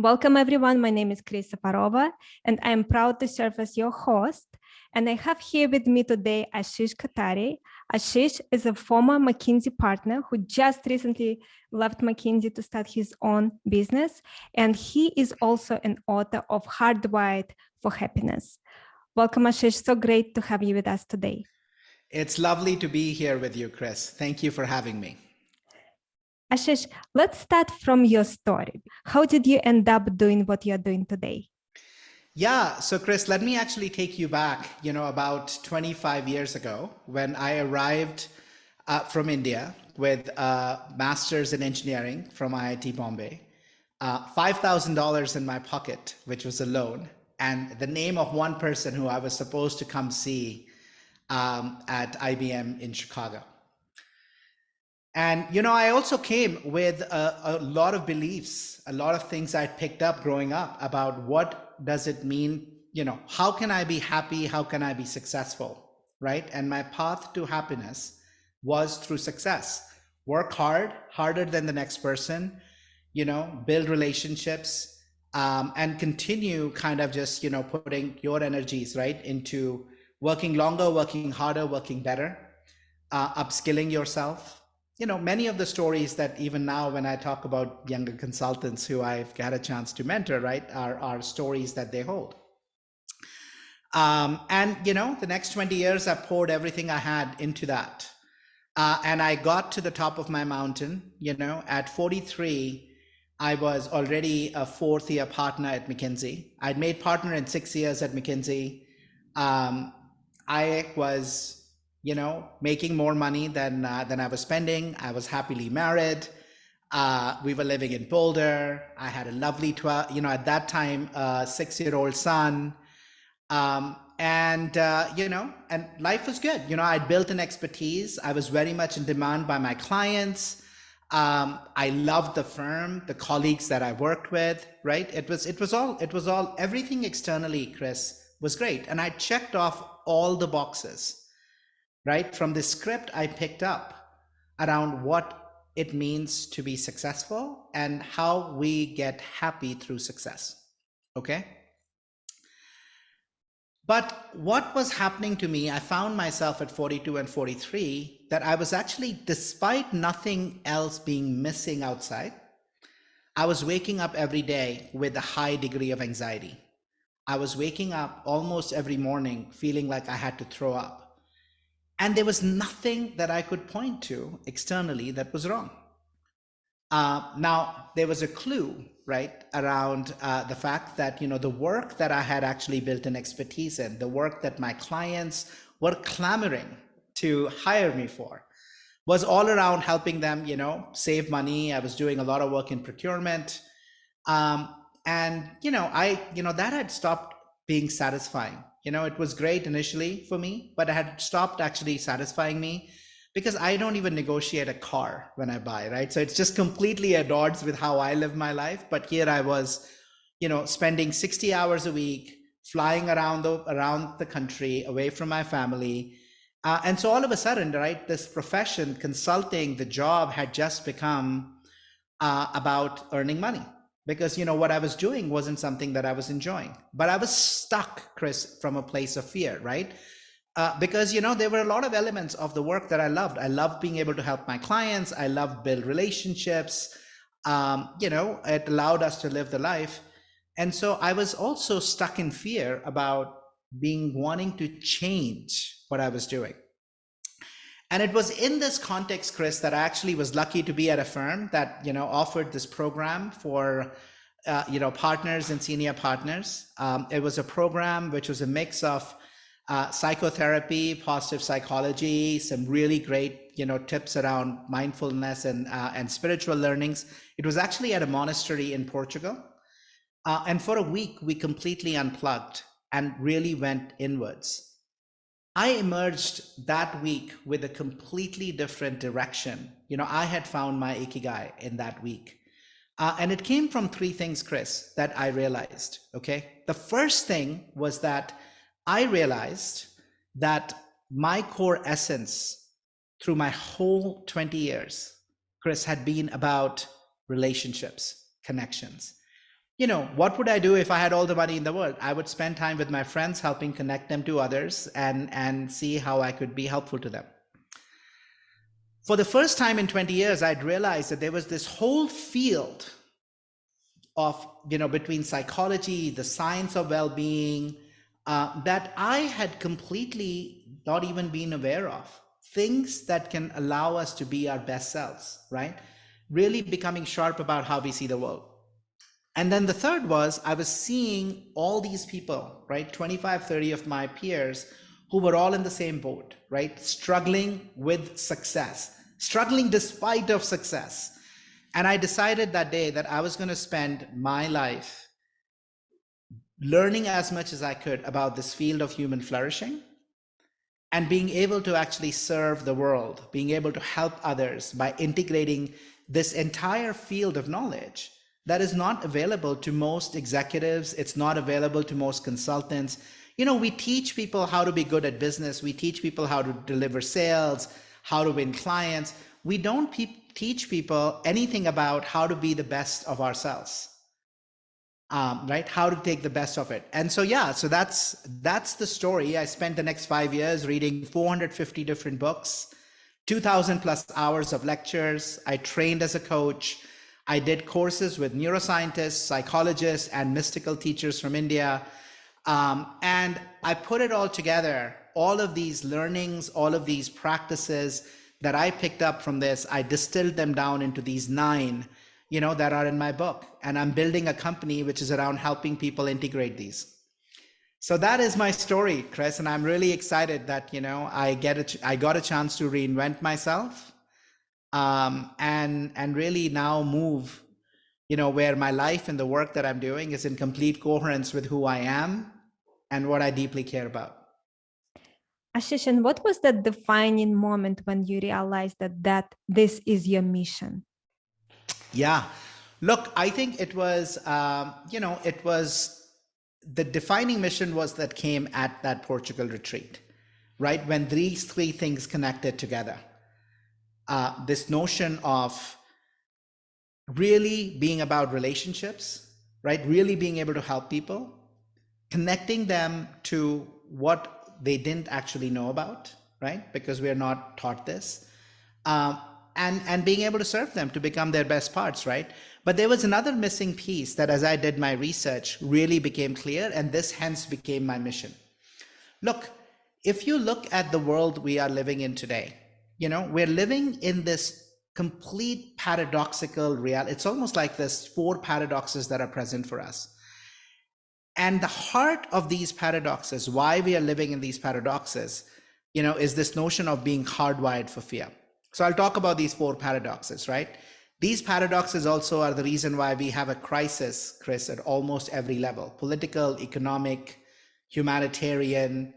Welcome, everyone. My name is Chris Safarova, and I am proud to serve as your host. And I have here with me today Ashish Kothari. Ashish is a former McKinsey partner who just recently left McKinsey to start his own business. And he is also an author of Hardwired for Happiness. Welcome, Ashish. So great to have you with us today. It's lovely to be here with you, Chris. Thank you for having me. Ashish, let's start from your story. How did you end up doing what you're doing today? Yeah, so Chris, let me actually take you back, about 25 years ago when I arrived from India with a master's in engineering from IIT Bombay, $5,000 in my pocket, which was a loan, and the name of one person who I was supposed to come see at IBM in Chicago. And, I also came with a lot of beliefs, a lot of things I picked up growing up about what does it mean, how can I be happy? How can I be successful, right? And my path to happiness was through success. Work hard, harder than the next person, build relationships, and continue kind of just, putting your energies, right, into working longer, working harder, working better, upskilling yourself. Many of the stories that even now when I talk about younger consultants who I've had a chance to mentor, right, are stories that they hold. And, the next 20 years, I poured everything I had into that. And I got to the top of my mountain, at 43, I was already a fourth year partner at McKinsey. I'd made partner in 6 years at McKinsey. I was making more money than I was spending. I was happily married. We were living in Boulder. I had a lovely, at that time, 6-year-old son. And life was good. I'd built an expertise. I was very much in demand by my clients. I loved the firm, the colleagues that I worked with, right? It was all, everything externally, Chris, was great. And I checked off all the boxes. Right? From the script I picked up around what it means to be successful and how we get happy through success. Okay. But what was happening to me, I found myself at 42 and 43 that I was actually, despite nothing else being missing outside, I was waking up every day with a high degree of anxiety. I was waking up almost every morning feeling like I had to throw up. And there was nothing that I could point to externally that was wrong. Now, there was a clue, right, around the fact that, the work that I had actually built an expertise in, the work that my clients were clamoring to hire me for, was all around helping them, save money. I was doing a lot of work in procurement. And, that had stopped being satisfying. It was great initially for me, but it had stopped actually satisfying me because I don't even negotiate a car when I buy, right? So it's just completely at odds with how I live my life. But here I was, spending 60 hours a week, flying around the country, away from my family. And so all of a sudden, right, this profession, consulting, the job had just become about earning money. Because, what I was doing wasn't something that I was enjoying, but I was stuck, Chris, from a place of fear, right? Because, there were a lot of elements of the work that I loved. I loved being able to help my clients. I loved build relationships. It allowed us to live the life. And so I was also stuck in fear about wanting to change what I was doing. And it was in this context, Chris, that I actually was lucky to be at a firm that, offered this program for, partners and senior partners. It was a program which was a mix of psychotherapy, positive psychology, some really great, tips around mindfulness and spiritual learnings. It was actually at a monastery in Portugal. And for a week, we completely unplugged and really went inwards. I emerged that week with a completely different direction. I had found my ikigai in that week. And it came from 3 things, Chris, that I realized, okay? The first thing was that I realized that my core essence through my whole 20 years, Chris, had been about relationships, connections. what would I do if I had all the money in the world? I would spend time with my friends, helping connect them to others and see how I could be helpful to them. For the first time in 20 years, I'd realized that there was this whole field of, between psychology, the science of well-being, that I had completely not even been aware of. Things that can allow us to be our best selves, right? Really becoming sharp about how we see the world. And then the third was I was seeing all these people, right? 25, 30 of my peers who were all in the same boat, right? Struggling with success, struggling despite of success. And I decided that day that I was going to spend my life learning as much as I could about this field of human flourishing and being able to actually serve the world, being able to help others by integrating this entire field of knowledge that is not available to most executives. It's not available to most consultants. We teach people how to be good at business. We teach people how to deliver sales, how to win clients. We don't teach people anything about how to be the best of ourselves, right? How to take the best of it. And so, so that's the story. I spent the next 5 years reading 450 different books, 2,000 plus hours of lectures. I trained as a coach. I did courses with neuroscientists, psychologists, and mystical teachers from India. And I put it all together, all of these learnings, all of these practices that I picked up from this, I distilled them down into these 9, that are in my book. And I'm building a company which is around helping people integrate these. So that is my story, Chris. And I'm really excited that, I got a chance to reinvent myself. And really now move, where my life and the work that I'm doing is in complete coherence with who I am and what I deeply care about. Ashish, and what was that defining moment when you realized that this is your mission? Yeah, look, I think it was, the defining mission was that came at that Portugal retreat, right? When these 3 things connected together. This notion of really being about relationships, right? Really being able to help people, connecting them to what they didn't actually know about, right? Because we are not taught this, and being able to serve them to become their best parts, right? But there was another missing piece that, as I did my research, really became clear, and this hence became my mission. Look, if you look at the world we are living in today, we're living in this complete paradoxical reality. It's almost like there's 4 paradoxes that are present for us. And the heart of these paradoxes, why we are living in these paradoxes, is this notion of being hardwired for fear. So I'll talk about these 4 paradoxes, right? These paradoxes also are the reason why we have a crisis, Chris, at almost every level: political, economic, humanitarian,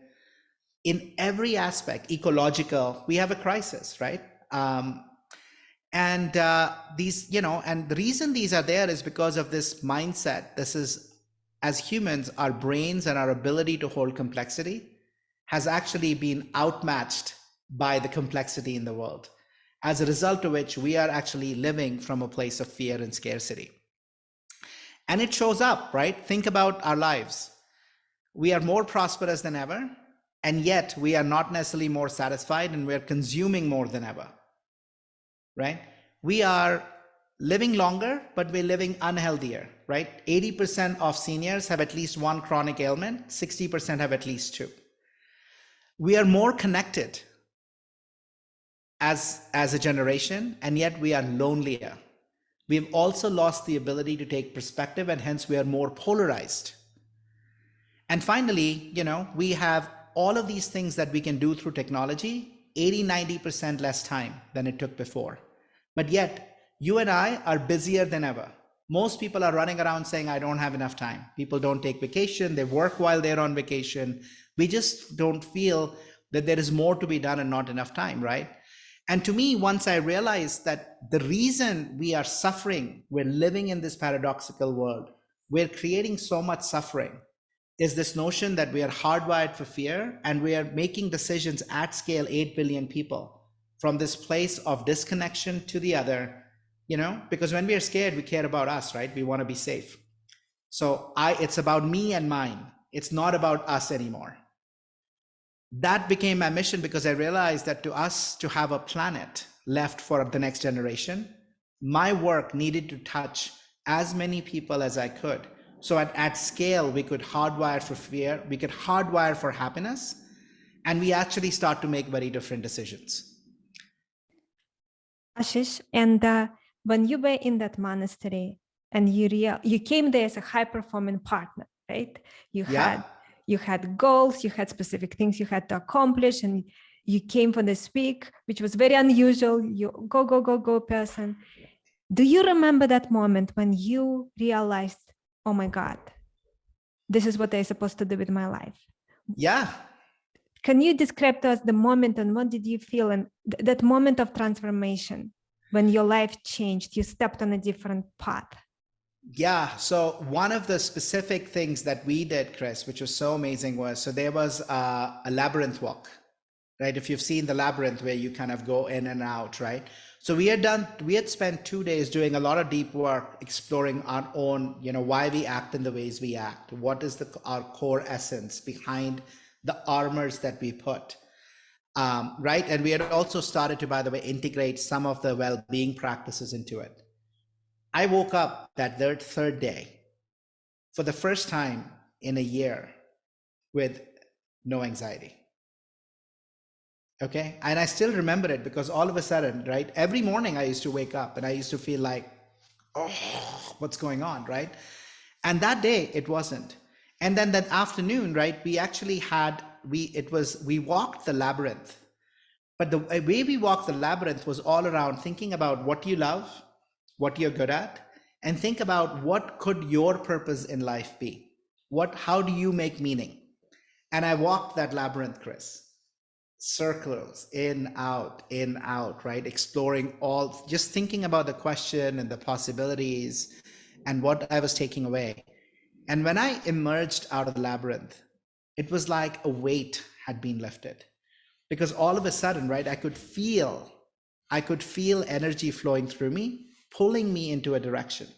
in every aspect, ecological, we have a crisis, right? These, and the reason these are there is because of this mindset. This is, as humans, our brains and our ability to hold complexity has actually been outmatched by the complexity in the world, as a result of which we are actually living from a place of fear and scarcity. And it shows up, right? Think about our lives. We are more prosperous than ever, and yet we are not necessarily more satisfied, and we're consuming more than ever, right? We are living longer, but we're living unhealthier, right? 80% of seniors have at least 1 chronic ailment, 60% have at least 2. We are more connected as a generation, and yet we are lonelier. We've also lost the ability to take perspective, and hence we are more polarized. And finally, we have all of these things that we can do through technology, 80-90% less time than it took before. But yet, you and I are busier than ever. Most people are running around saying, I don't have enough time. People don't take vacation. They work while they're on vacation. We just don't feel that there is more to be done and not enough time, right? And to me, once I realized that the reason we are suffering, we're living in this paradoxical world, we're creating so much suffering, is this notion that we are hardwired for fear, and we are making decisions at scale, 8 billion people, from this place of disconnection to the other, because when we are scared, we care about us, right? We want to be safe. So it's about me and mine. It's not about us anymore. That became my mission because I realized that to us to have a planet left for the next generation, my work needed to touch as many people as I could. So at scale, we could hardwire for fear, we could hardwire for happiness, and we actually start to make very different decisions. Ashish, and when you were in that monastery and you came there as a high-performing partner, right? You had goals, you had specific things you had to accomplish, and you came for this week, which was very unusual. You go person. Do you remember that moment when you realized, oh my God, this is what I'm supposed to do with my life? Yeah. Can you describe to us the moment and what did you feel and that moment of transformation when your life changed, you stepped on a different path? Yeah. So one of the specific things that we did, Chris, which was so amazing was, so there was a labyrinth walk, right? If you've seen the labyrinth where you kind of go in and out, right? So we had spent 2 days doing a lot of deep work, exploring our own, why we act in the ways we act. What is our core essence behind the armors that we put, right? And we had also started to, by the way, integrate some of the well-being practices into it. I woke up that third day for the first time in a year with no anxiety. Okay. And I still remember it because all of a sudden, right, every morning I used to wake up and I used to feel like, oh, what's going on, right? And that day it wasn't. And then that afternoon, right, we actually we walked the labyrinth. But the way we walked the labyrinth was all around thinking about what you love, what you're good at, and think about what could your purpose in life be? How do you make meaning? And I walked that labyrinth, Chris. Circles, in, out, right? Exploring just thinking about the question and the possibilities and what I was taking away. And when I emerged out of the labyrinth, it was like a weight had been lifted. Because all of a sudden, right, I could feel energy flowing through me, pulling me into a direction.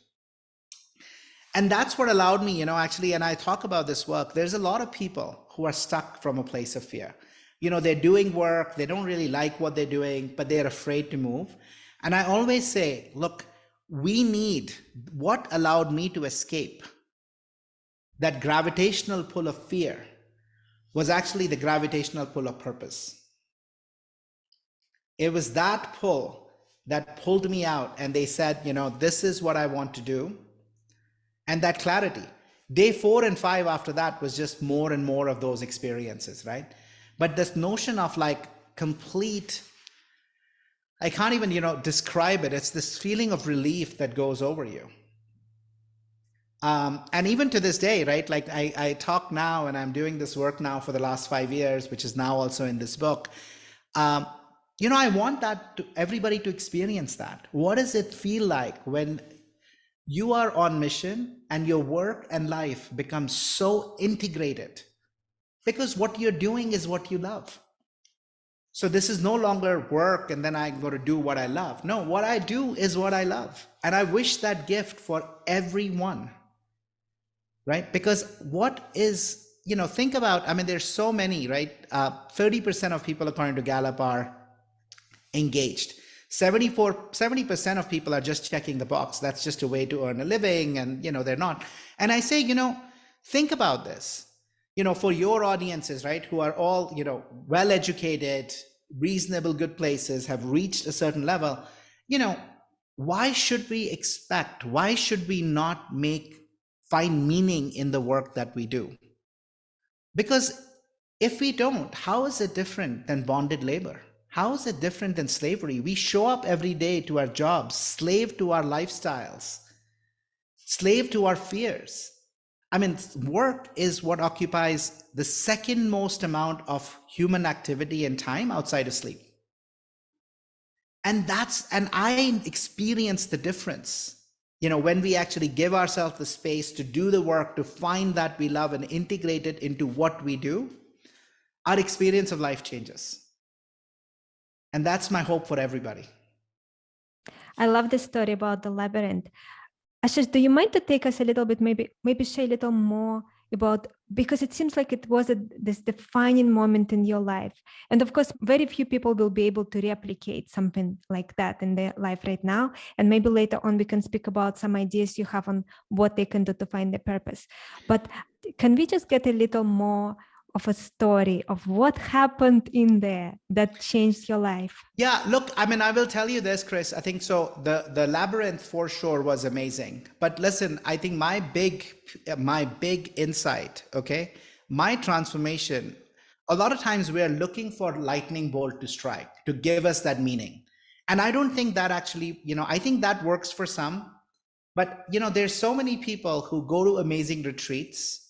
And that's what allowed me, actually, and I talk about this work, there's a lot of people who are stuck from a place of fear. They're doing work, they don't really like what they're doing, but they're afraid to move. And I always say, look, what allowed me to escape that gravitational pull of fear was actually the gravitational pull of purpose. It was that pull that pulled me out, and they said, this is what I want to do. And that clarity. Day 4 and 5 after that was just more and more of those experiences, right? But this notion of like complete, I can't even, describe it. It's this feeling of relief that goes over you. And even to this day, right? Like I talk now and I'm doing this work now for the last 5 years, which is now also in this book. I want everybody to experience that. What does it feel like when you are on mission and your work and life becomes so integrated? Because what you're doing is what you love. So this is no longer work and then I'm going to do what I love. No, what I do is what I love. And I wish that gift for everyone, right? Because think about, there's so many, right? 30% of people, according to Gallup, are engaged. 70% of people are just checking the box. That's just a way to earn a living, and they're not. And I say, think about this, for your audiences, right, who are all well educated, reasonable, good places, have reached a certain level. Why should we not find meaning in the work that we do? Because if we don't, how is it different than bonded labor? How is it different than slavery? We show up every day to our jobs, slave to our lifestyles, slave to our fears. Work is what occupies the second most amount of human activity and time outside of sleep. And I experience the difference, when we actually give ourselves the space to do the work, to find that we love and integrate it into what we do, our experience of life changes. And that's my hope for everybody. I love the story about the labyrinth. Ashish, do you mind to take us a little bit, maybe share a little more about, because it seems like it was this defining moment in your life. And of course, very few people will be able to replicate something like that in their life right now. And maybe later on, we can speak about some ideas you have on what they can do to find their purpose. But can we just get a little more of a story of what happened in there that changed your life? Yeah, look, I mean, I will tell you this, Chris. I think so. The labyrinth for sure was amazing. But listen, I think my big insight, okay, my transformation. A lot of times we are looking for lightning bolt to strike to give us that meaning, and I don't think that actually, I think that works for some, but there's so many people who go to amazing retreats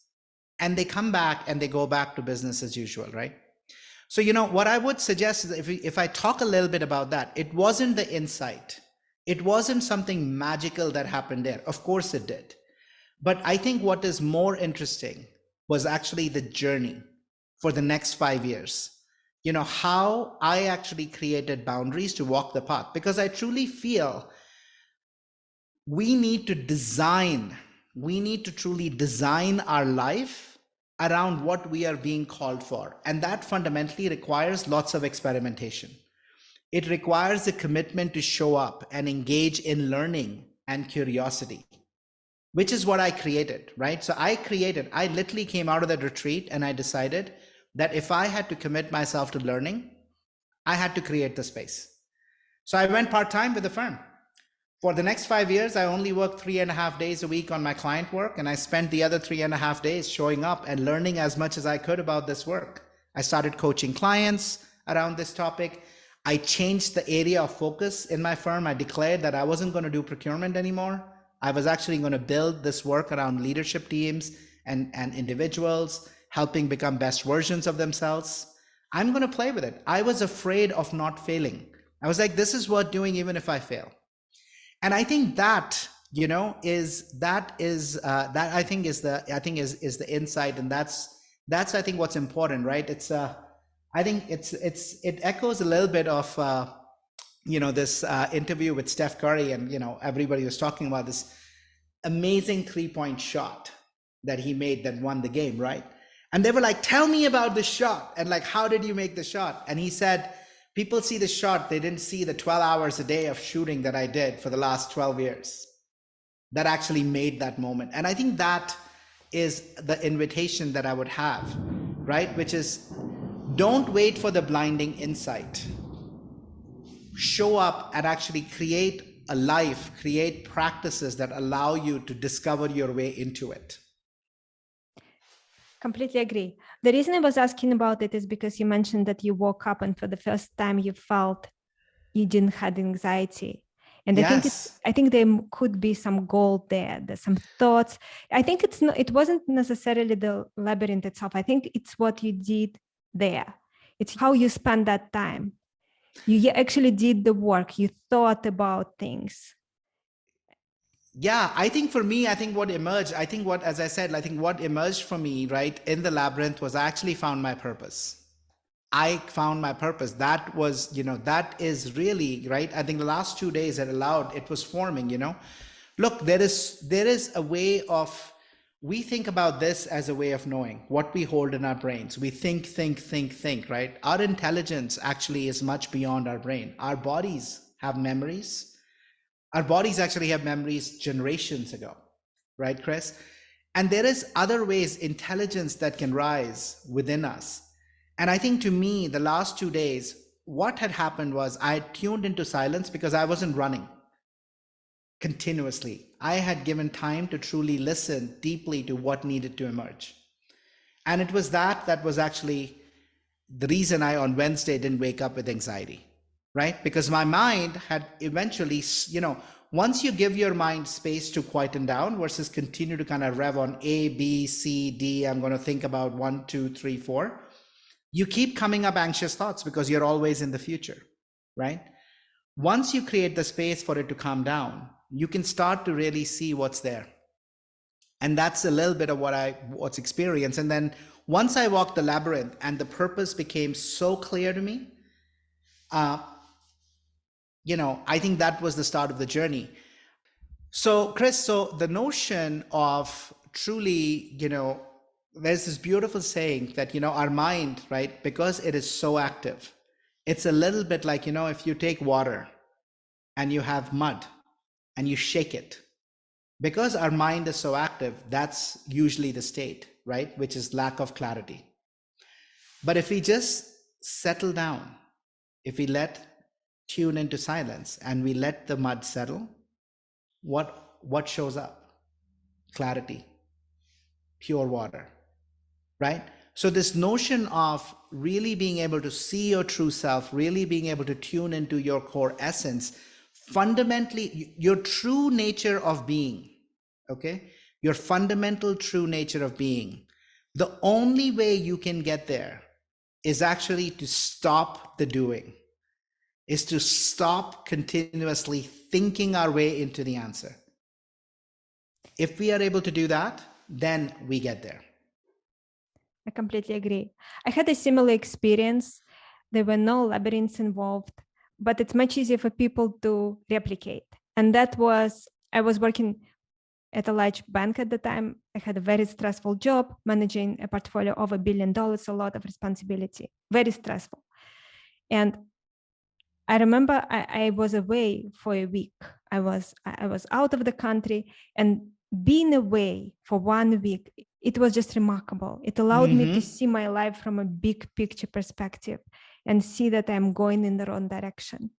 and they come back and they go back to business as usual, right? So, what I would suggest is if I talk a little bit about that, it wasn't the insight. It wasn't something magical that happened there. Of course it did. But I think what is more interesting was actually the journey for the next 5 years. How I actually created boundaries to walk the path, because I truly feel we need to truly design our life around what we are being called for. And that fundamentally requires lots of experimentation. It requires a commitment to show up and engage in learning and curiosity, which is what I created, right? So I literally came out of that retreat and I decided that if I had to commit myself to learning, I had to create the space. So I went part-time with the firm. For the next 5 years, I only worked 3.5 days a week on my client work, and I spent the other 3.5 days showing up and learning as much as I could about this work. I started coaching clients around this topic. I changed the area of focus in my firm. I declared that I wasn't going to do procurement anymore. I was actually going to build this work around leadership teams and individuals, helping become best versions of themselves. I'm going to play with it. I was afraid of not failing. I was like, this is worth doing even if I fail. And I think that, is the insight. And that's I think what's important, right? I think it echoes a little bit of, this interview with Steph Curry, and, everybody was talking about this amazing 3-point shot that he made that won the game, right? And they were like, tell me about the shot. And like, how did you make the shot? And he said, people see the shot, they didn't see the 12 hours a day of shooting that I did for the last 12 years that actually made that moment. And I think that is the invitation that I would have, right? Which is, don't wait for the blinding insight. Show up and actually create a life, create practices that allow you to discover your way into it. Completely agree. The reason I was asking about it is because you mentioned that you woke up and for the first time you felt you didn't have anxiety. And yes. I think there could be some gold there. There's some thoughts. I think it wasn't necessarily the labyrinth itself. I think it's what you did there. It's how you spend that time. You actually did the work. You thought about things. Yeah, I think for me, what emerged for me, right, in the labyrinth was I actually found my purpose. I found my purpose. That was, that is really, right? I think the last 2 days it was forming, Look, there is a way of, we think about this as a way of knowing what we hold in our brains. We think, right? Our intelligence actually is much beyond our brain. Our bodies have memories. Our bodies actually have memories generations ago, right, Chris? And there is other ways, intelligence that can rise within us. And I think to me, the last 2 days, what had happened was I tuned into silence because I wasn't running continuously. I had given time to truly listen deeply to what needed to emerge. And it was that was actually the reason I on Wednesday didn't wake up with anxiety. Right? Because my mind had eventually, once you give your mind space to quieten down versus continue to kind of rev on A, B, C, D, I'm going to think about 1, 2, 3, 4, you keep coming up anxious thoughts because you're always in the future, right? Once you create the space for it to calm down, you can start to really see what's there. And that's a little bit of what's experienced. And then once I walked the labyrinth and the purpose became so clear to me, I think that was the start of the journey. So, Chris, so the notion of truly, there's this beautiful saying that, our mind, right, because it is so active, it's a little bit like, if you take water and you have mud and you shake it, because our mind is so active, that's usually the state, right, which is lack of clarity. But if we just settle down, if we tune into silence and we let the mud settle, what shows up? Clarity, pure water, right? So this notion of really being able to see your true self, really being able to tune into your core essence, fundamentally your true nature of being, okay? Your fundamental true nature of being. The only way you can get there is actually to stop the doing, is to stop continuously thinking our way into the answer. If we are able to do that, then we get there. I completely agree. I had a similar experience. There were no labyrinths involved, but it's much easier for people to replicate. And that was, I was working at a large bank at the time. I had a very stressful job, managing a portfolio of $1 billion, a lot of responsibility, very stressful. And I remember I was away for a week. I was out of the country, and being away for 1 week, it was just remarkable. It allowed me to see my life from a big picture perspective and see that I'm going in the wrong direction.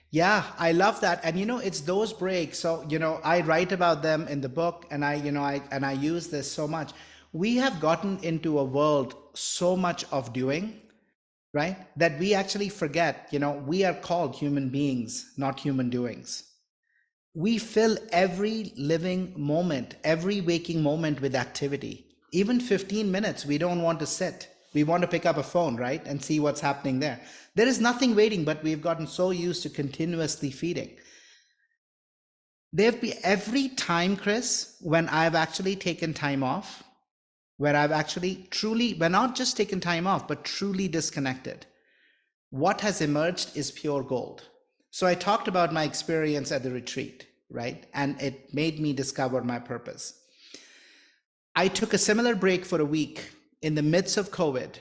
Yeah, I love that. And it's those breaks. So, I write about them in the book, and I use this so much. We have gotten into a world so much of doing, right? That we actually forget, we are called human beings, not human doings. We fill every living moment, every waking moment with activity. Even 15 minutes, we don't want to sit. We want to pick up a phone, right? And see what's happening there. There is nothing waiting, but we've gotten so used to continuously feeding. There've been every time, Chris, when I've actually taken time off, where I've actually truly, we're not just taken time off, but truly disconnected. What has emerged is pure gold. So I talked about my experience at the retreat, right? And it made me discover my purpose. I took a similar break for a week in the midst of COVID.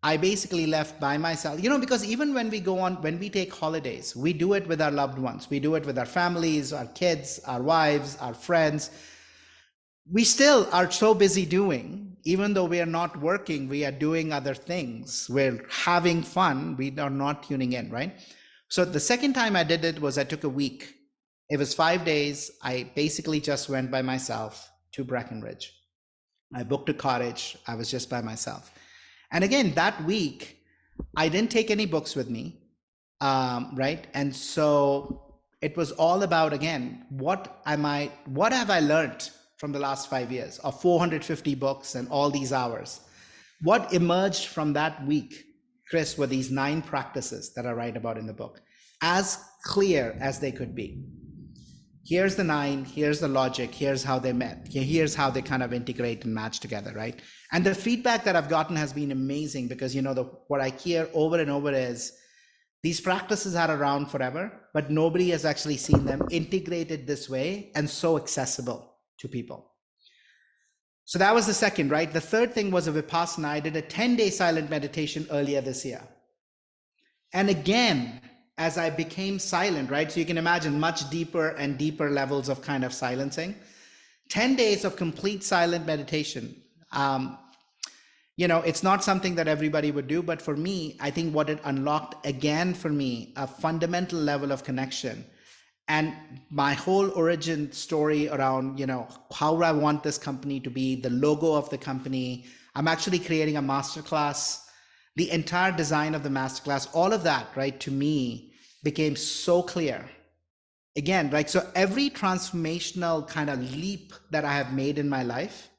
I basically left by myself, because even when we take holidays, we do it with our loved ones. We do it with our families, our kids, our wives, our friends. We still are so busy doing, even though we are not working, we are doing other things. We're having fun. We are not tuning in, right? So the second time I did it was I took a week. It was 5 days. I basically just went by myself to Breckenridge. I booked a cottage. I was just by myself. And again, that week, I didn't take any books with me, right? And so it was all about, again, what have I learned from the last 5 years of 450 books and all these hours? What emerged from that week, Chris, were these 9 practices that I write about in the book, as clear as they could be. Here's the 9, here's the logic, here's how they met, here's how they kind of integrate and match together, right? And the feedback that I've gotten has been amazing, because what I hear over and over is these practices are around forever, but nobody has actually seen them integrated this way and so accessible to people. So that was the second, right? The third thing was a Vipassana. I did a 10-day silent meditation earlier this year. And again, as I became silent, right? So you can imagine much deeper and deeper levels of kind of silencing. 10 days of complete silent meditation. It's not something that everybody would do, but for me, I think what it unlocked again for me, a fundamental level of connection. And my whole origin story around, how I want this company to be, the logo of the company. I'm actually creating a masterclass. The entire design of the masterclass, all of that, right, to me became so clear. Again, right, so every transformational kind of leap that I have made in my life,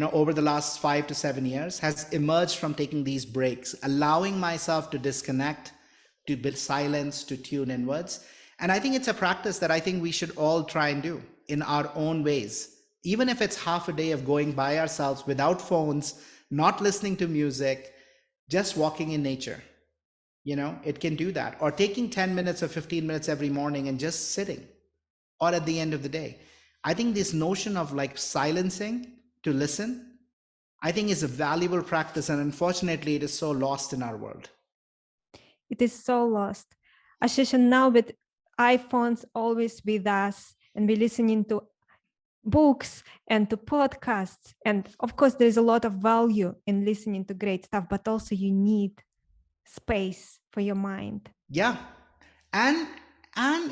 over the last 5 to 7 years has emerged from taking these breaks, allowing myself to disconnect, to build silence, to tune inwards. And I think it's a practice that I think we should all try and do in our own ways. Even if it's half a day of going by ourselves without phones, not listening to music, just walking in nature, it can do that. Or taking 10 minutes or 15 minutes every morning and just sitting, or at the end of the day. I think this notion of like silencing to listen, I think is a valuable practice. And unfortunately, it is so lost in our world. It is so lost. Ashish, and now with iPhones always with us, and we're listening to books and to podcasts. And of course, there's a lot of value in listening to great stuff, but also you need space for your mind. Yeah. And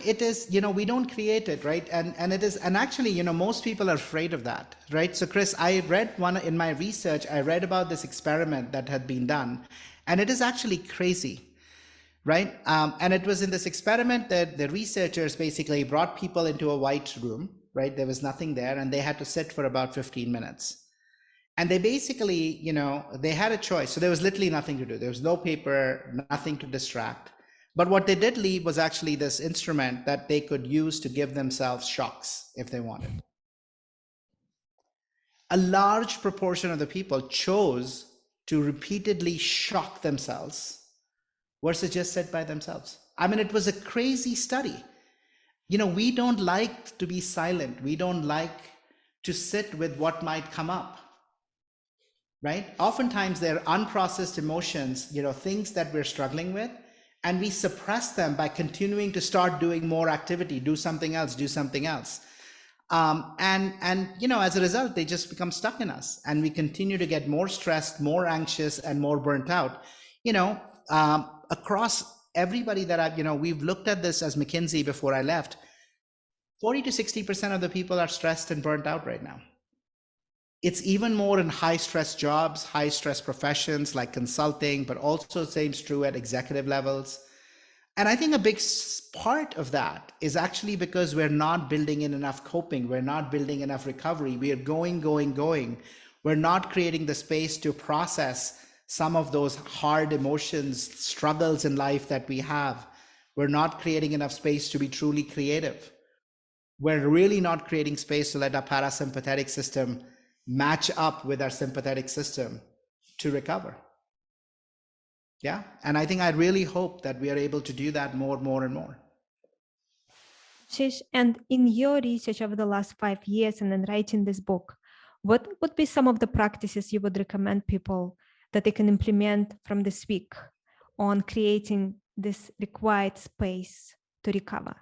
it is, we don't create it, right? And it is, and actually, most people are afraid of that, right? So Chris, I read one in my research, I read about this experiment that had been done, and it is actually crazy, right? And it was in this experiment that the researchers basically brought people into a white room, right? There was nothing there, and they had to sit for about 15 minutes. And they basically, they had a choice. So there was literally nothing to do. There was no paper, nothing to distract. But what they did leave was actually this instrument that they could use to give themselves shocks if they wanted. A large proportion of the people chose to repeatedly shock themselves versus just sit by themselves. I mean, it was a crazy study. We don't like to be silent. We don't like to sit with what might come up, right? Oftentimes they're unprocessed emotions, things that we're struggling with, and we suppress them by continuing to start doing more activity, do something else. And as a result, they just become stuck in us, and we continue to get more stressed, more anxious, and more burnt out. Across everybody that we've looked at this as McKinsey before I left, 40 to 60% of the people are stressed and burnt out right now. It's even more in high stress jobs, high stress professions like consulting, but also same is true at executive levels. And I think a big part of that is actually because we're not building in enough coping. We're not building enough recovery. We are going. We're not creating the space to process some of those hard emotions, struggles in life that we have. We're not creating enough space to be truly creative. We're really not creating space to let our parasympathetic system match up with our sympathetic system to recover. Yeah. And I think I really hope that we are able to do that more and more. Ashish, and in your research over the last 5 years and then writing this book, what would be some of the practices you would recommend people that they can implement from this week on creating this required space to recover?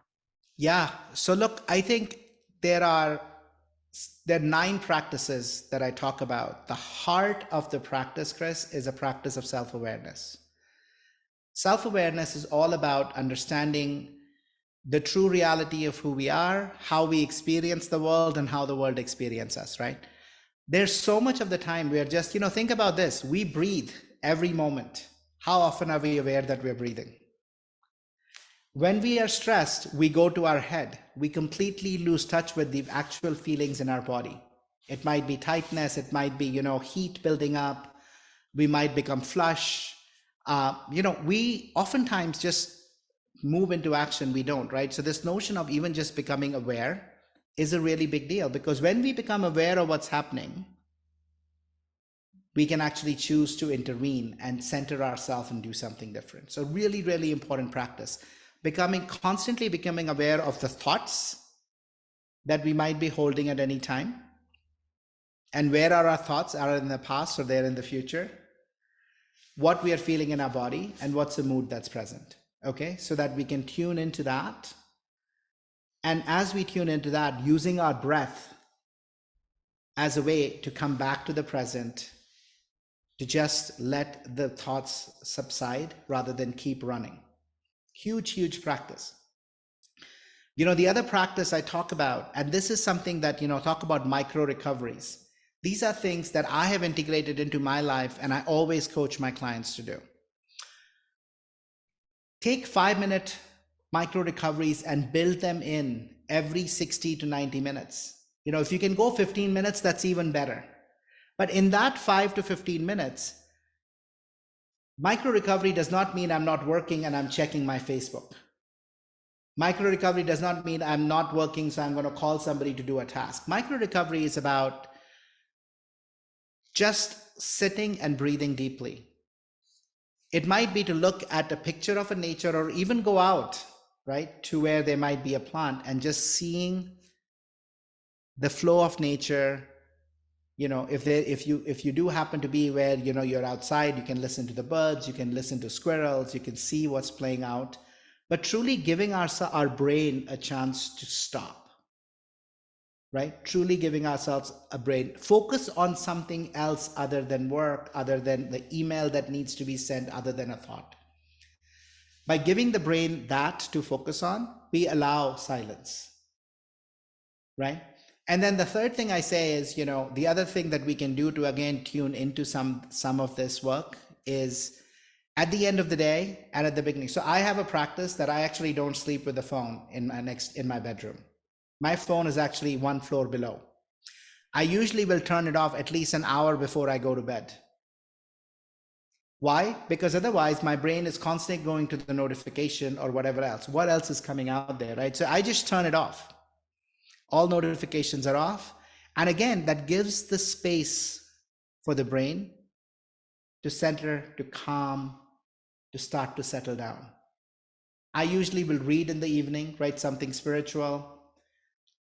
Yeah. So look, I think there are 9 practices that I talk about. The heart of the practice, Chris, is a practice of self-awareness. Self-awareness is all about understanding the true reality of who we are, how we experience the world, and how the world experiences us, right? There's so much of the time we are just, think about this. We breathe every moment. How often are we aware that we're breathing? When we are stressed, we go to our head. We completely lose touch with the actual feelings in our body. It might be tightness. It might be, heat building up. We might become flush. We oftentimes just move into action. We don't, right? So this notion of even just becoming aware is a really big deal, because when we become aware of what's happening, we can actually choose to intervene and center ourselves and do something different. So really, really important practice. Constantly becoming aware of the thoughts that we might be holding at any time, and where are our thoughts? Are in the past or they're in the future? What we are feeling in our body, and what's the mood that's present? Okay, so that we can tune into that. And as we tune into that, using our breath as a way to come back to the present, to just let the thoughts subside rather than keep running. Huge practice. The other practice I talk about, and this is something that, talk about micro recoveries. These are things that I have integrated into my life, and I always coach my clients to do. Take 5-minute micro recoveries and build them in every 60 to 90 minutes. If you can go 15 minutes, that's even better. But in that 5 to 15 minutes, micro recovery does not mean I'm not working and I'm checking my Facebook. Micro recovery does not mean I'm not working, so I'm going to call somebody to do a task. Micro recovery is about just sitting and breathing deeply. It might be to look at a picture of a nature, or even go out, right, to where there might be a plant, and just seeing the flow of nature. If you do happen to be where you're outside, you can listen to the birds, you can listen to squirrels, you can see what's playing out, but truly giving our brain a chance to stop, right? Truly giving ourselves a brain focus on something else other than work, other than the email that needs to be sent, other than a thought. By giving the brain that to focus on, we allow silence, right? And then the third thing I say is, the other thing that we can do to, again, tune into some of this work is at the end of the day and at the beginning. So I have a practice that I actually don't sleep with the phone in my bedroom. My phone is actually one floor below. I usually will turn it off at least an hour before I go to bed. Why? Because otherwise my brain is constantly going to the notification or whatever else. What else is coming out there, right? So I just turn it off. All notifications are off. And again, that gives the space for the brain to center, to calm, to start to settle down. I usually will read in the evening, right? Something spiritual.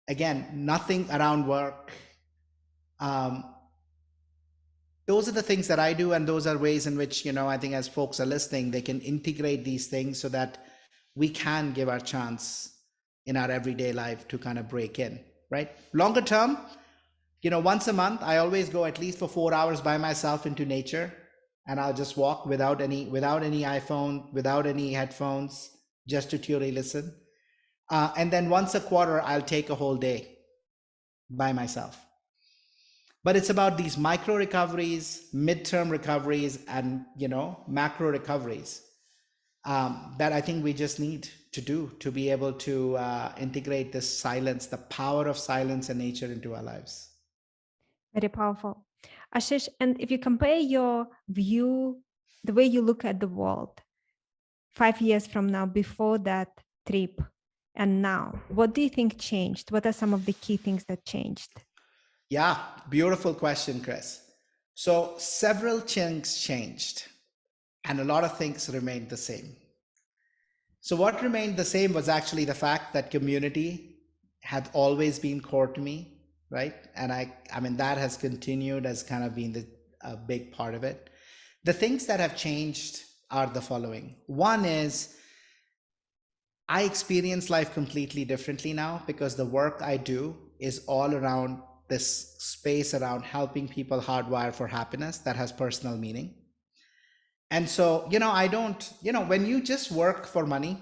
Again, nothing around work. Those are the things that I do. And those are ways in which, I think as folks are listening, they can integrate these things so that we can give our chance in our everyday life to kind of break in, right? Longer term, once a month, I always go at least for 4 hours by myself into nature, and I'll just walk without any iPhone, without any headphones, just to purely listen. And then once a quarter, I'll take a whole day by myself. But it's about these micro recoveries, midterm recoveries, and, macro recoveries that I think we just need to do to be able to integrate this silence, the power of silence and nature into our lives. Very powerful. Ashish, and if you compare your view, the way you look at the world 5 years from now, before that trip, and now, what do you think changed? What are some of the key things that changed? Yeah, beautiful question, Chris. So several things changed and a lot of things remained the same. So what remained the same was actually the fact that community had always been core to me, right? And I mean, that has continued as kind of being a big part of it. The things that have changed are the following. One is I experience life completely differently now because the work I do is all around this space around helping people hardwire for happiness that has personal meaning. And so, I don't, when you just work for money,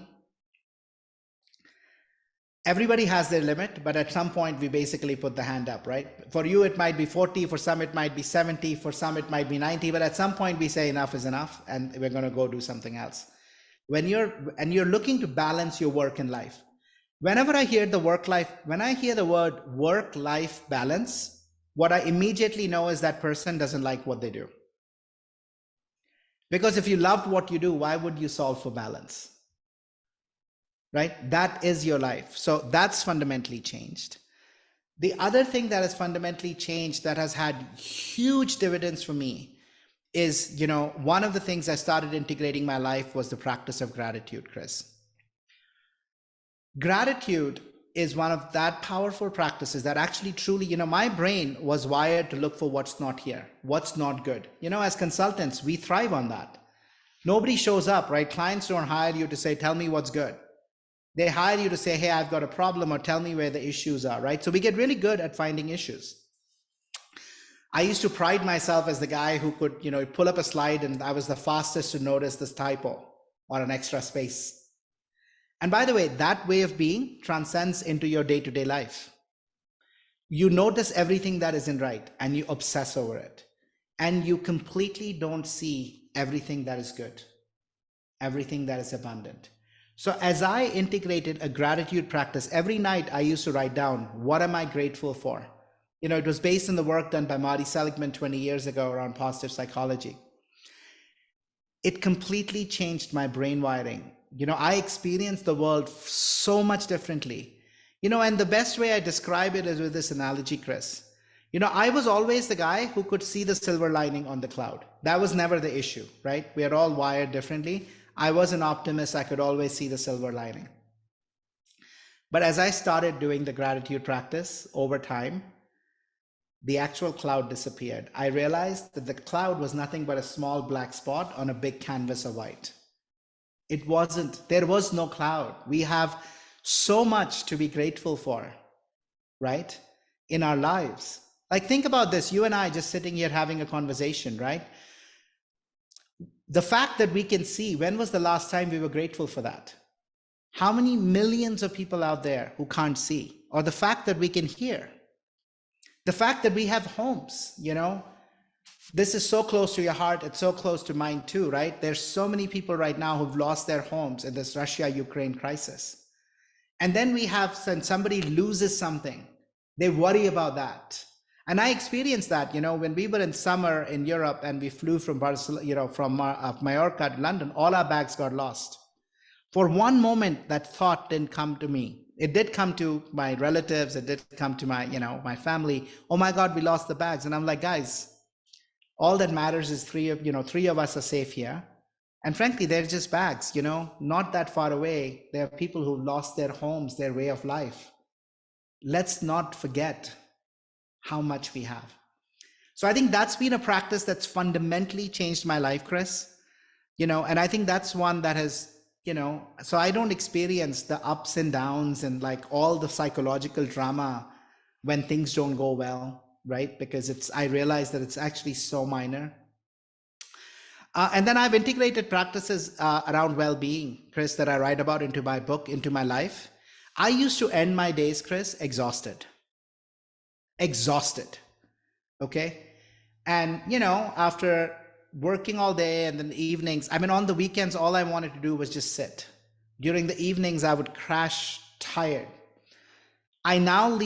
everybody has their limit, but at some point we basically put the hand up, right? For you, it might be 40, for some, it might be 70, for some, it might be 90, but at some point we say enough is enough and we're going to go do something else. When you're looking to balance your work and life, whenever I hear the word work-life balance, what I immediately know is that person doesn't like what they do. Because if you loved what you do, why would you solve for balance? Right? That is your life. So that's fundamentally changed. The other thing that has fundamentally changed that has had huge dividends for me is, one of the things I started integrating in my life was the practice of gratitude, Chris. Gratitude is one of that powerful practices that actually truly, my brain was wired to look for what's not here, what's not good. As consultants, we thrive on that. Nobody shows up, right? Clients don't hire you to say, tell me what's good. They hire you to say, hey, I've got a problem, or tell me where the issues are, right? So we get really good at finding issues. I used to pride myself as the guy who could, pull up a slide and I was the fastest to notice this typo or an extra space. And by the way, that way of being transcends into your day-to-day life. You notice everything that isn't right and you obsess over it. And you completely don't see everything that is good, everything that is abundant. So as I integrated a gratitude practice, every night I used to write down, what am I grateful for? It was based on the work done by Marty Seligman 20 years ago around positive psychology. It completely changed my brain wiring. I experienced the world so much differently. And the best way I describe it is with this analogy, Chris. I was always the guy who could see the silver lining on the cloud. That was never the issue, right? We are all wired differently. I was an optimist. I could always see the silver lining. But as I started doing the gratitude practice over time, the actual cloud disappeared. I realized that the cloud was nothing but a small black spot on a big canvas of white. It wasn't, there was no cloud. We have so much to be grateful for, right? In our lives. Like, think about this, you and I just sitting here having a conversation, right? The fact that we can see, when was the last time we were grateful for that? How many millions of people out there who can't see? Or the fact that we can hear? The fact that we have homes, you know, this is so close to your heart. It's so close to mine too, right? There's so many people right now who've lost their homes in this Russia-Ukraine crisis. And then we have, when somebody loses something, they worry about that. And I experienced that, you know, when we were in summer in Europe and we flew from Barcelona, you know, from Mallorca to London, all our bags got lost. For one moment, that thought didn't come to me. It did come to my relatives. It did come to my, you know, my family. Oh my God, we lost the bags. And I'm like, guys, all that matters is three of us are safe here. And frankly, they're just bags, you know, not that far away. There are people who've lost their homes, their way of life. Let's not forget how much we have. So I think that's been a practice that's fundamentally changed my life, Chris. You know, and I think that's one that has, you know, so I don't experience the ups and downs and like all the psychological drama when things don't go well, right? Because I realize that it's actually so minor. And then I've integrated practices around well-being, Chris, that I write about into my book, into my life. I used to end my days, Chris, exhausted, okay? And, you know, after working all day and then the evenings, I mean, on the weekends, all I wanted to do was just sit. During the evenings, I would crash tired. I now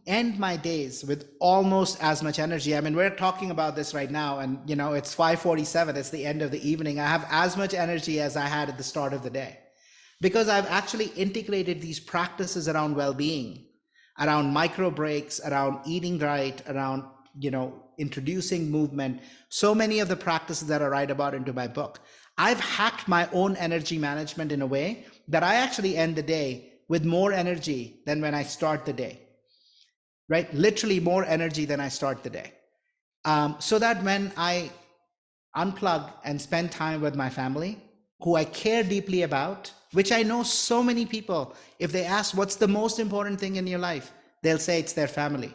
end my days with almost as much energy. I mean, we're talking about this right now and, you know, it's 5:47, it's the end of the evening. I have as much energy as I had at the start of the day because I've actually integrated these practices around well-being, around micro breaks, around eating right, around, you know, introducing movement, so many of the practices that I write about into my book. I've hacked my own energy management in a way that I actually end the day with more energy than when I start the day, right? Literally more energy than I start the day. So that when I unplug and spend time with my family, who I care deeply about, which I know so many people, if they ask what's the most important thing in your life, they'll say it's their family.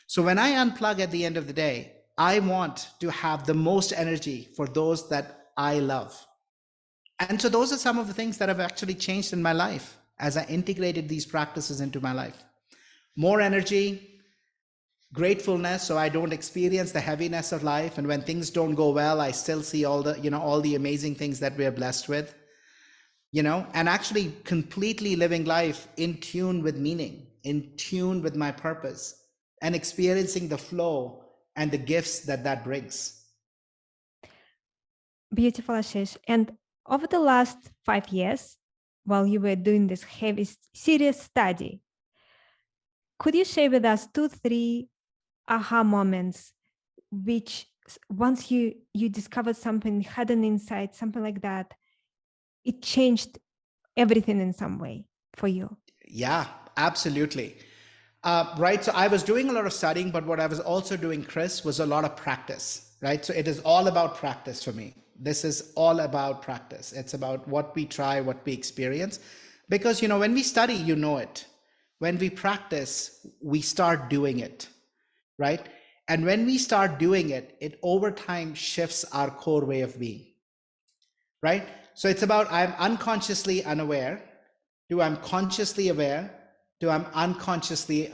So when I unplug at the end of the day, I want to have the most energy for those that I love. And so those are some of the things that have actually changed in my life as I integrated these practices into my life. More energy, gratefulness, so I don't experience the heaviness of life. And when things don't go well, I still see all the amazing things that we're blessed with, you know, and actually completely living life in tune with meaning, in tune with my purpose, and experiencing the flow and the gifts that brings. Beautiful, Ashish. And over the last 5 years, while you were doing this heavy, serious study, could you share with us 2-3 aha moments, which once you discovered something, had an insight, something like that, it changed everything in some way for you? Yeah, absolutely. Right. So I was doing a lot of studying, but what I was also doing, Chris, was a lot of practice, right? So it is all about practice for me. This is all about practice. It's about what we try, what we experience, because, you know, when we study, you know it. When we practice, we start doing it, right? And when we start doing it, it over time shifts our core way of being, right? So it's about I'm unconsciously unaware to I'm consciously aware to I'm unconsciously,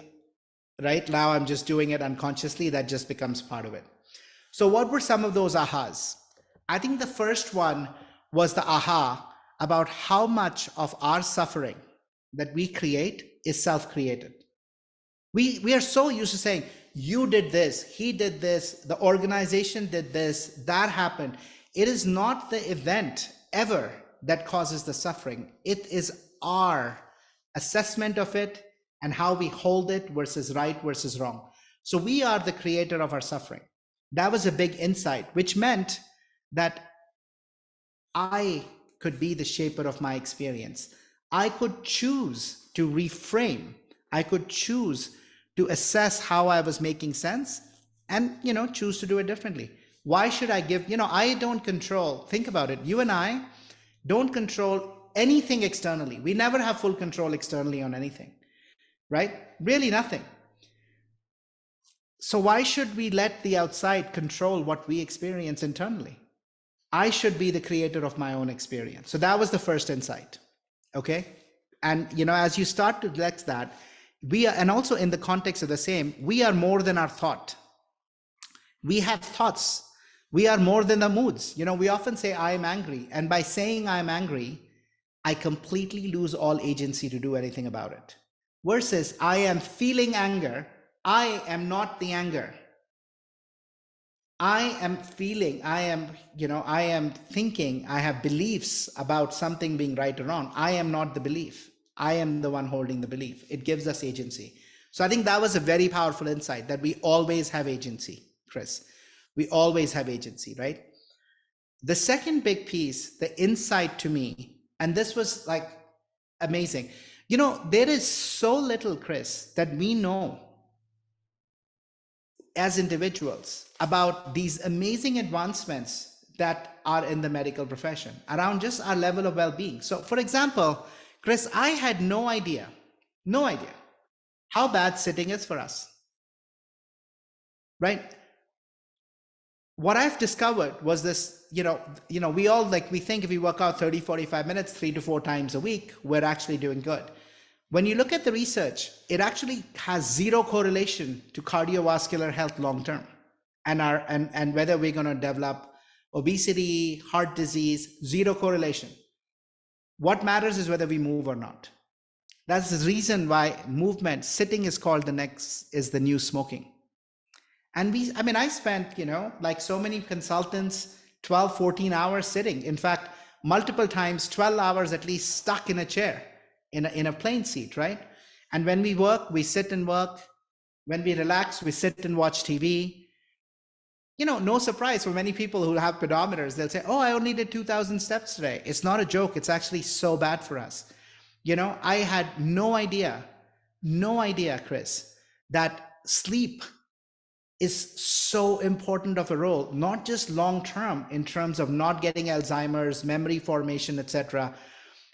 right? Now I'm just doing it unconsciously. That just becomes part of it. So what were some of those ahas? I think the first one was the aha about how much of our suffering that we create is self-created. We are so used to saying, you did this, he did this, the organization did this, that happened. It is not the event ever that causes the suffering. It is our assessment of it and how we hold it versus right versus wrong. So we are the creator of our suffering. That was a big insight, which meant that I could be the shaper of my experience. I could choose to reframe. I could choose to assess how I was making sense and, choose to do it differently. Why should I give, I don't control, think about it. You and I don't control anything externally. We never have full control externally on anything, right? Really nothing. So why should we let the outside control what we experience internally? I should be the creator of my own experience. So that was the first insight. Okay. And, as you start to let that, we are, and also in the context of the same, we are more than our thought. We have thoughts. We are more than the moods. We often say, I am angry. And by saying I'm angry, I completely lose all agency to do anything about it. Versus I am feeling anger. I am not the anger. I am feeling, I am thinking, I have beliefs about something being right or wrong. I am not the belief. I am the one holding the belief. It gives us agency. So I think that was a very powerful insight, that we always have agency, Chris. We always have agency, right? The second big piece, the insight to me, and this was like amazing. There is so little, Chris, that we know as individuals about these amazing advancements that are in the medical profession around just our level of well-being. So for example, Chris, I had no idea how bad sitting is for us, right? What I've discovered was this, we all we think if we work out 30, 45 minutes, 3 to 4 times a week, we're actually doing good. When you look at the research, it actually has zero correlation to cardiovascular health long-term and whether we're going to develop obesity, heart disease, zero correlation. What matters is whether we move or not. That's the reason why movement, sitting is called is the new smoking. And I spent, like so many consultants, 12, 14 hours sitting. In fact, multiple times, 12 hours at least stuck in a chair. In a plane seat, right? And when we work, we sit and work. When we relax, we sit and watch TV. No surprise for many people who have pedometers, they'll say, oh, I only did 2,000 steps today. It's not a joke. It's actually so bad for us. I had no idea, Chris, that sleep is so important of a role, not just long-term in terms of not getting Alzheimer's, memory formation, etc.,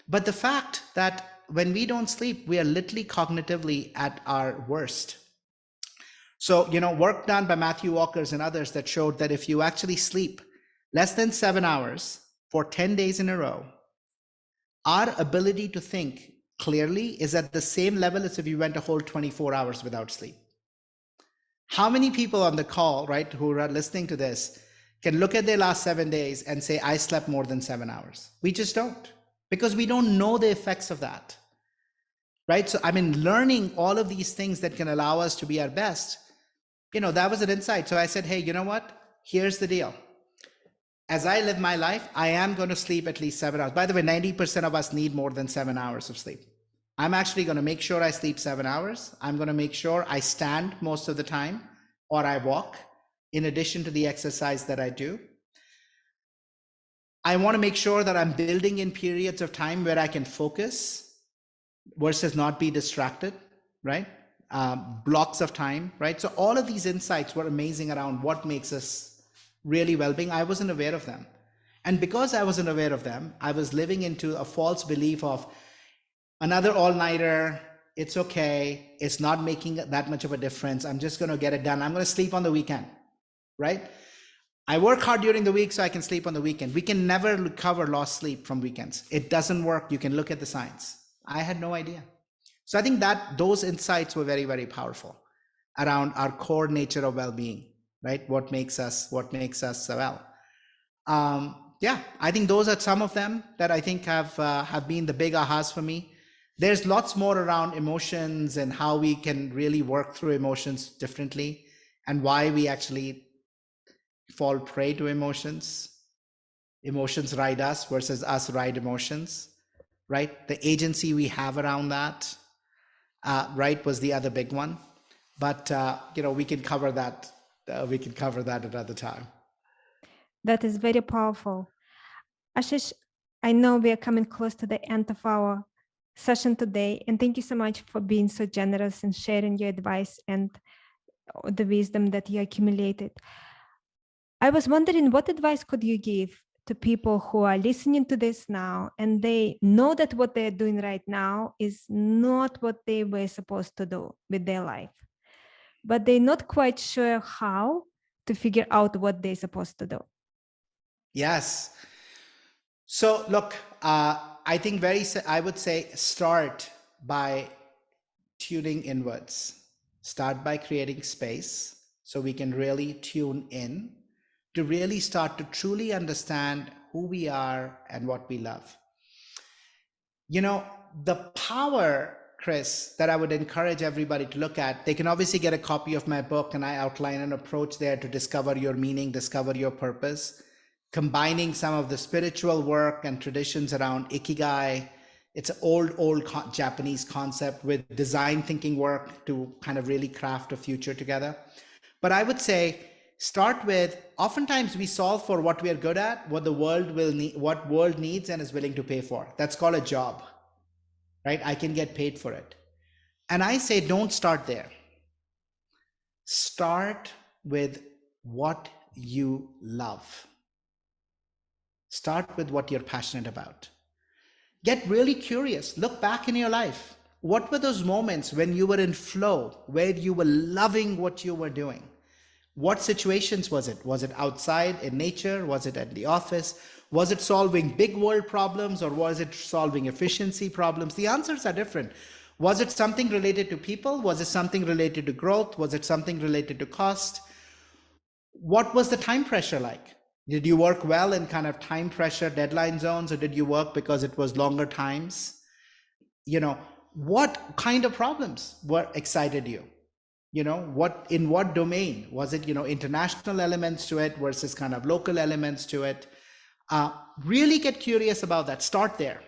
but the fact that when we don't sleep, we are literally cognitively at our worst. So, work done by Matthew Walker's and others that showed that if you actually sleep less than 7 hours for 10 days in a row, our ability to think clearly is at the same level as if you went a whole 24 hours without sleep. How many people on the call, right, who are listening to this can look at their last 7 days and say, I slept more than 7 hours? We just don't. Because we don't know the effects of that, right? So learning all of these things that can allow us to be our best, that was an insight. So I said, hey, you know what? Here's the deal. As I live my life, I am going to sleep at least 7 hours. By the way, 90% of us need more than 7 hours of sleep. I'm actually going to make sure I sleep 7 hours. I'm going to make sure I stand most of the time or I walk in addition to the exercise that I do. I want to make sure that I'm building in periods of time where I can focus versus not be distracted, right? Blocks of time, right? So all of these insights were amazing around what makes us really well-being. I wasn't aware of them. And because I wasn't aware of them, I was living into a false belief of another all-nighter, it's okay, it's not making that much of a difference, I'm just going to get it done. I'm going to sleep on the weekend, right? I work hard during the week so I can sleep on the weekend. We can never recover lost sleep from weekends. It doesn't work. You can look at the science. I had no idea. So I think that those insights were very, very powerful around our core nature of well-being, right? What makes us well. Yeah, I think those are some of them that I think have been the big ahas for me. There's lots more around emotions and how we can really work through emotions differently and why we actually fall prey to emotions. Emotions ride us versus us ride emotions, right? The agency we have around that, right, was the other big one. But, we can cover that. We can cover that another time. That is very powerful. Ashish, I know we are coming close to the end of our session today. And thank you so much for being so generous and sharing your advice and the wisdom that you accumulated. I was wondering, what advice could you give to people who are listening to this now and they know that what they're doing right now is not what they were supposed to do with their life, but they're not quite sure how to figure out what they're supposed to do? Yes. So look, I think I would say start by tuning inwards. Start by creating space so we can really tune in to really start to truly understand who we are and what we love. You know, the power, Chris, that I would encourage everybody to look at, they can obviously get a copy of my book, and I outline an approach there to discover your meaning, discover your purpose, combining some of the spiritual work and traditions around ikigai. It's an old Japanese concept with design thinking work to kind of really craft a future together. But I would say start with, oftentimes we solve for what we are good at, what the world will need, what world needs and is willing to pay for. That's called a job, right? I can get paid for it. And I say, don't start there. Start with what you love. Start with what you're passionate about. Get really curious. Look back in your life. What were those moments when you were in flow, where you were loving what you were doing? What situations was it? Was it outside in nature? Was it at the office? Was it solving big world problems, or was it solving efficiency problems? The answers are different. Was it something related to people? Was it something related to growth? Was it something related to cost? What was the time pressure like? Did you work well in kind of time pressure deadline zones, or did you work because it was longer times? You know, what kind of problems were excited you? You know, in what domain? Was it, you know, international elements to it versus kind of local elements to it? Really get curious about that. Start there.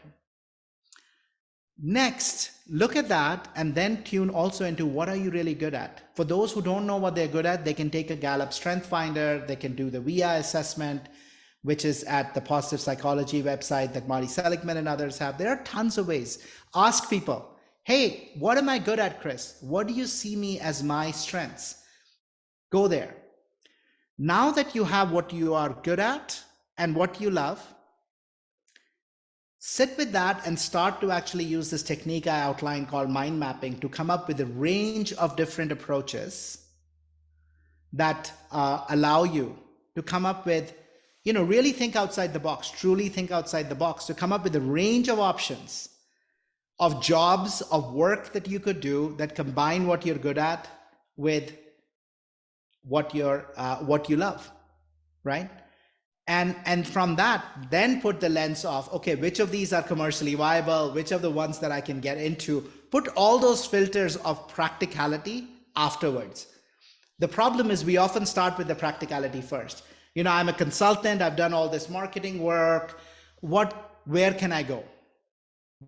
Next, look at that and then tune also into what are you really good at. For those who don't know what they're good at, they can take a Gallup Strength Finder. They can do the VIA assessment, which is at the Positive Psychology website that Marty Seligman and others have. There are tons of ways. Ask people, hey, what am I good at, Chris? What do you see me as my strengths? Go there. Now that you have what you are good at and what you love, sit with that and start to actually use this technique I outlined called mind mapping to come up with a range of different approaches that allow you to come up with, you know, really think outside the box, truly think outside the box, to come up with a range of options of jobs, of work that you could do that combine what you're good at with what you love, right? And from that, then put the lens of, okay, which of these are commercially viable? Which of the ones that I can get into? Put all those filters of practicality afterwards. The problem is we often start with the practicality first. You know, I'm a consultant. I've done all this marketing work. Where can I go?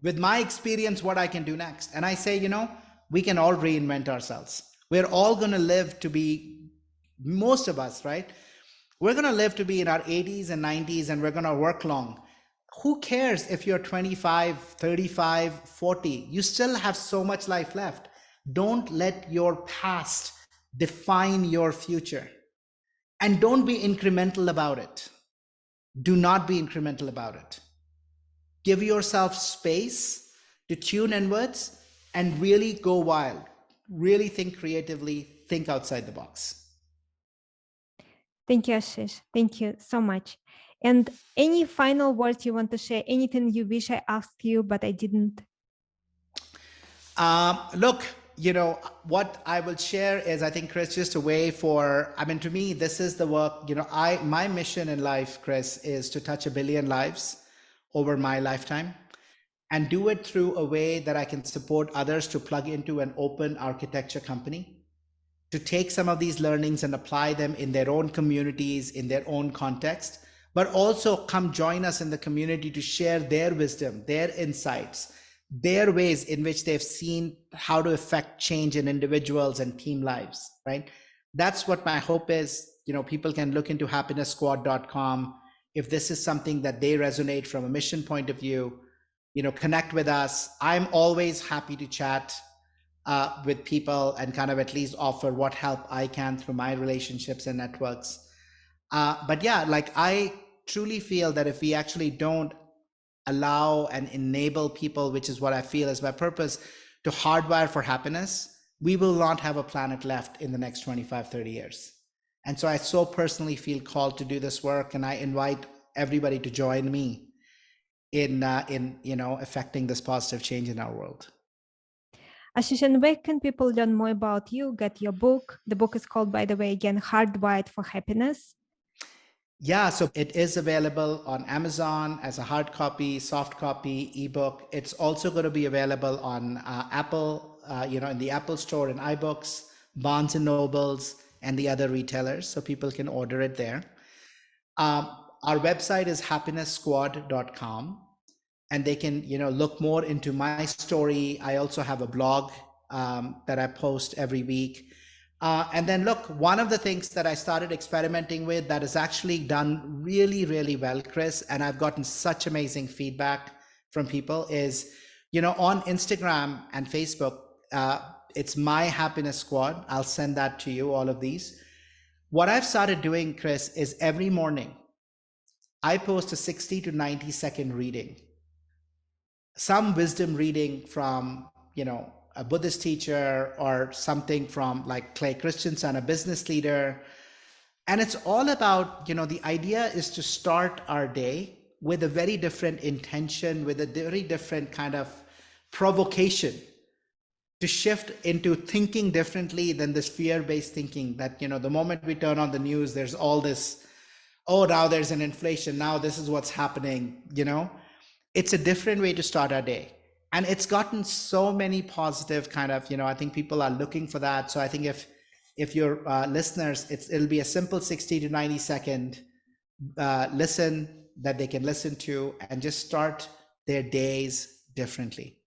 With my experience, what I can do next? And I say, you know, we can all reinvent ourselves. We're all going to live to be, most of us, right? We're going to live to be in our 80s and 90s, and we're going to work long. Who cares if you're 25, 35, 40? You still have so much life left. Don't let your past define your future. And don't be incremental about it. Do not be incremental about it. Give yourself space to tune inwards and really go wild. Really think creatively, think outside the box. Thank you, Ashish. Thank you so much. And any final words you want to share? Anything you wish I asked you, but I didn't? Look, you know, what I will share is, I think, Chris, just a way for, I mean, to me, this is the work, you know, my mission in life, Chris, is to touch 1 billion lives over my lifetime and do it through a way that I can support others to plug into an open architecture company, to take some of these learnings and apply them in their own communities, in their own context, but also come join us in the community to share their wisdom, their insights, their ways in which they've seen how to affect change in individuals and team lives, right? That's what my hope is. You know, people can look into happiness squad.com if this is something that they resonate from a mission point of view. connect with us. I'm always happy to chat with people and kind of at least offer what help I can through my relationships and networks. But yeah, like I truly feel that if we actually don't allow and enable people, which is what I feel is my purpose, to hardwire for happiness, we will not have a planet left in the next 25, 30 years. And so I so personally feel called to do this work, and I invite everybody to join me in affecting this positive change in our world. Ashish, and where can people learn more about you, get your book? The book is called, by the way, again, Hardwired for Happiness. Yeah, so it is available on Amazon as a hard copy, soft copy, ebook. It's also going to be available on Apple, in the Apple Store and iBooks, Barnes and Nobles, and the other retailers, so people can order it there. Our website is happiness.squad.com, and they can, look more into my story. I also have a blog that I post every week. And then look, one of the things that I started experimenting with that has actually done really, really well, Chris, and I've gotten such amazing feedback from people is, on Instagram and Facebook, it's My Happiness Squad. I'll send that to you, all of these. What I've started doing, Chris, is every morning, I post a 60 to 90 second reading, some wisdom reading from, a Buddhist teacher or something from like Clay Christensen, a business leader. And it's all about, the idea is to start our day with a very different intention, with a very different kind of provocation to shift into thinking differently than this fear-based thinking that, the moment we turn on the news, there's all this, oh, now there's an inflation, now this is what's happening, It's a different way to start our day. And it's gotten so many positive kind of, I think people are looking for that. So I think if your listeners, it'll be a simple 60 to 90 second listen that they can listen to and just start their days differently.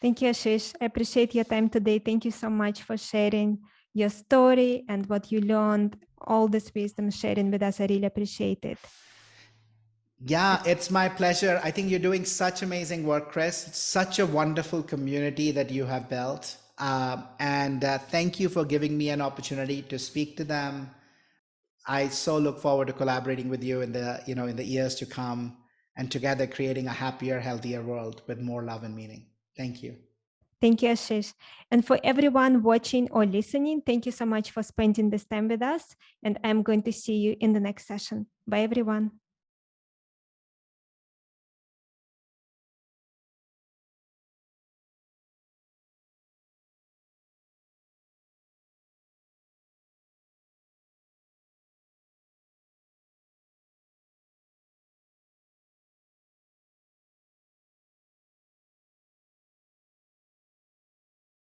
Thank you, Ashish. I appreciate your time today. Thank you so much for sharing your story and what you learned, all this wisdom sharing with us. I really appreciate it. Yeah, it's my pleasure. I think you're doing such amazing work, Chris. It's such a wonderful community that you have built. And thank you for giving me an opportunity to speak to them. I so look forward to collaborating with you in the years to come, and together creating a happier, healthier world with more love and meaning. Thank you. Thank you, Ashish. And for everyone watching or listening, thank you so much for spending this time with us. And I'm going to see you in the next session. Bye, everyone.